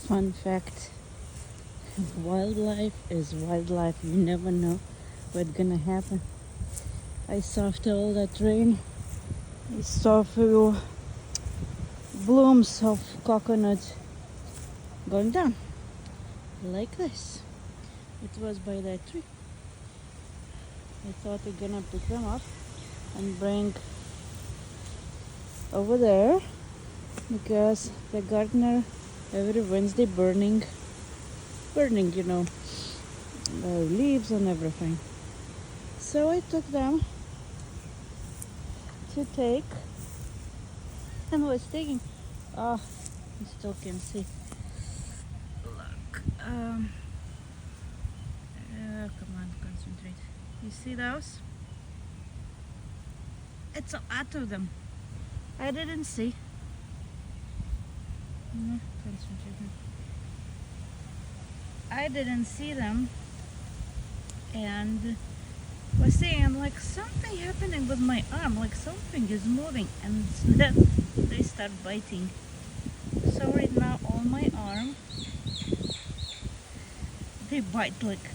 Fun fact, wildlife is wildlife. You never know what's gonna happen. I saw after all that rain, I saw a few blooms of coconut going down like this. It was by that tree. I thought we're gonna pick them up and bring over there because the gardener every Wednesday burning the leaves and everything. So I took them to take and was taking. Oh, you still can see. Look. Come on, concentrate. You see those? It's a lot of them. I didn't see. Concentrate. I didn't see them, and was saying like something happening with my arm, like something is moving, and then they start biting. So right now on my arm they bite like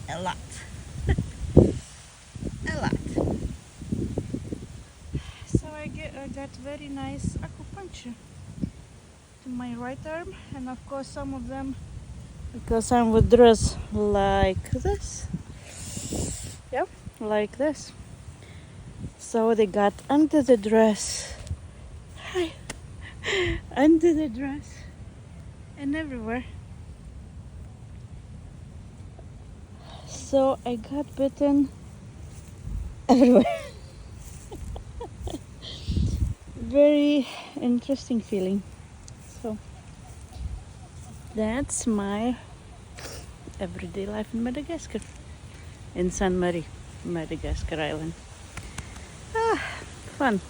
a lot. A lot. So I got very nice acupuncture to my right arm, and of course some of them, because I'm with dress like this. Yep, like this. So they got under the dress. Hi. Under the dress and everywhere. So I got bitten everywhere. Very interesting feeling. So that's my everyday life in Madagascar, in Sainte Marie, Madagascar Island. Fun.